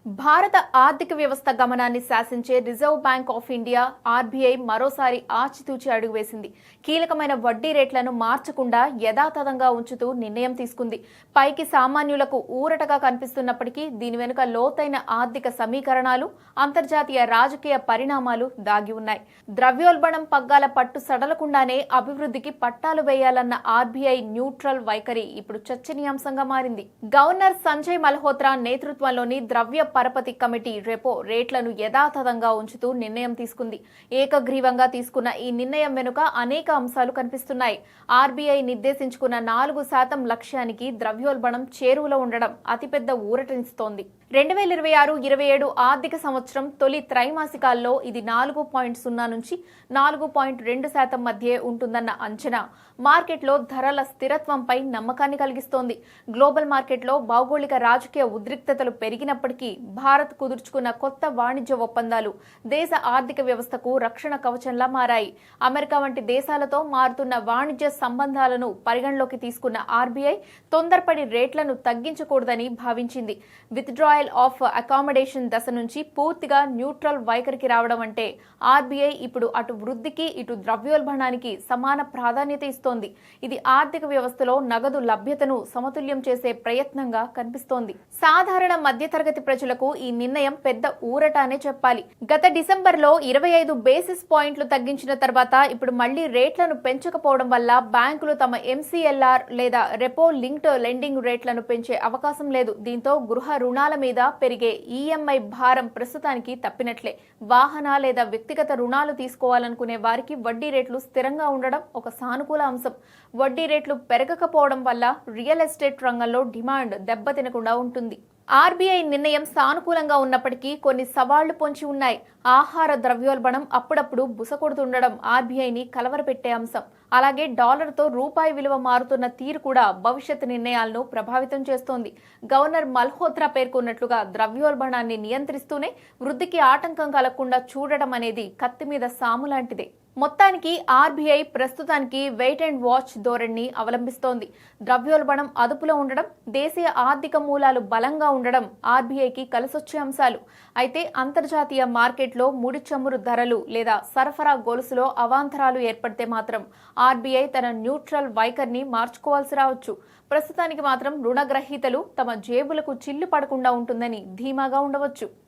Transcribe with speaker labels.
Speaker 1: భారత ఆర్థిక వ్యవస్థ గమనాన్ని శాసించే reserve bank of India RBI మరోసారి ఆచితూచి అడుగు వేసింది. కీలకమైన వడ్డీ రేట్లను మార్చకుండా యథాతథంగా ఉంచుతూ నిర్ణయం తీసుకుంది. పైకి సామాన్యులకు ఊరటగా కనిపిస్తున్నప్పటికీ దీని వెనుక లోతైన ఆర్థిక సమీకరణాలు, అంతర్జాతీయ రాజకీయ పరిణామాలు దాగి ఉన్నాయి. ద్రవ్యోల్బణం పగ్గాల పట్టు సడలకుండానే అభివృద్ధికి పట్టాలు వేయాలన్న ఆర్బీఐ న్యూట్రల్ వైఖరి ఇప్పుడు చర్చనీయాంశంగా మారింది. గవర్నర్ సంజయ్ మల్హోత్రా నేతృత్వంలోని ద్రవ్య పరపతి కమిటీ రెపో రేట్లను యథాతథంగా ఉంచుతూ నిర్ణయం తీసుకుంది. ఏకగ్రీవంగా తీసుకున్న ఈ నిర్ణయం వెనుక అనేక అంశాలు కనిపిస్తున్నాయి. ఆర్బీఐ నిర్దేశించుకున్న 4% లక్ష్యానికి ద్రవ్యోల్బణం చేరువలో ఉండడం అతిపెద్ద ఊరటనిస్తోంది. 2026-27 ఆర్థిక సంవత్సరం తొలి త్రైమాసికాల్లో ఇది 4.0 నుంచి 4.2% మధ్యే ఉంటుందన్న అంచనా మార్కెట్లో ధరల స్థిరత్వంపై నమ్మకాన్ని కలిగిస్తోంది. గ్లోబల్ మార్కెట్లో భౌగోళిక రాజకీయ ఉద్రిక్తతలు పెరిగినప్పటికీ భారత్ కుదుర్చుకున్న కొత్త వాణిజ్య ఒప్పందాలు దేశ ఆర్థిక వ్యవస్థకు రక్షణ కవచంలా మారాయి. అమెరికా వంటి దేశాలతో మారుతున్న వాణిజ్య సంబంధాలను పరిగణలోకి తీసుకున్న ఆర్బీఐ తొందరపడి రేట్లను తగ్గించకూడదని భావించింది. విత్డ్రాయల్ ఆఫ్ అకామిడేషన్ దశ నుంచి పూర్తిగా న్యూట్రల్ వైఖరికి రావడం అంటే ఆర్బీఐ ఇప్పుడు అటు వృద్ధికి ఇటు ద్రవ్యోల్బణానికి సమాన ప్రాధాన్యత ఇస్తోంది. ఇది ఆర్థిక వ్యవస్థలో నగదు లభ్యతను సమతుల్యం చేసే ప్రయత్నంగా కనిపిస్తోంది. సాధారణ మధ్యతరగతి ప్రజలకు ఈ నిర్ణయం పెద్ద ఊరటానే చెప్పాలి. గత డిసెంబర్లో 25 బేసిస్ పాయింట్లు తగ్గించిన తర్వాత ఇప్పుడు మళ్లీ రేట్లను పెంచకపోవడం వల్ల బ్యాంకులు తమ ఎంసీఎల్ఆర్ లేదా రెపో లింక్డ్ లెండింగ్ రేట్లను పెంచే అవకాశం లేదు. దీంతో గృహ రుణాల మీద పెరిగే ఈఎంఐ భారం ప్రస్తుతానికి తప్పినట్లే. వాహన లేదా వ్యక్తిగత రుణాలు తీసుకోవాలనుకునే వారికి వడ్డీ రేట్లు స్థిరంగా ఉండడం ఒక సానుకూల అంశం. వడ్డీ రేట్లు పెరగకపోవడం వల్ల రియల్ ఎస్టేట్ రంగంలో డిమాండ్ దెబ్బతినకుండా ఉంటుంది. ఆర్బీఐ నిర్ణయం సానుకూలంగా ఉన్నప్పటికీ కొన్ని సవాళ్లు పొంచి ఉన్నాయి. ఆహార ద్రవ్యోల్బణం అప్పుడప్పుడు బుసకొడుతుండడం ఆర్బీఐని కలవరపెట్టే అంశం. అలాగే డాలర్తో రూపాయి విలువ మారుతున్న తీరు కూడా భవిష్యత్ నిర్ణయాలను ప్రభావితం చేస్తోంది. గవర్నర్ మల్హోత్రా పేర్కొన్నట్లుగా ద్రవ్యోల్బణాన్ని నియంత్రిస్తూనే వృద్ధికి ఆటంకం కలగకుండా చూడడం అనేది కత్తి మీద సాము లాంటిదే. మొత్తానికి ఆర్బీఐ ప్రస్తుతానికి వెయిట్ అండ్ వాచ్ ధోరణిని అవలంబిస్తోంది. ద్రవ్యోల్బణం అదుపులో ఉండడం, దేశీయ ఆర్థిక మూలాలు బలంగా ఉండడం ఆర్బీఐకి కలిసొచ్చే అంశాలు. అయితే అంతర్జాతీయ మార్కెట్లో ముడి చమురు ధరలు లేదా సరఫరా గొలుసులో అవాంతరాలు ఏర్పడితే మాత్రం ఆర్బీఐ తన న్యూట్రల్ వైఖరిని మార్చుకోవాల్సి రావచ్చు. ప్రస్తుతానికి మాత్రం రుణగ్రహీతలు తమ జేబులకు చిల్లు పడకుండా ఉంటుందని ధీమాగా ఉండవచ్చు.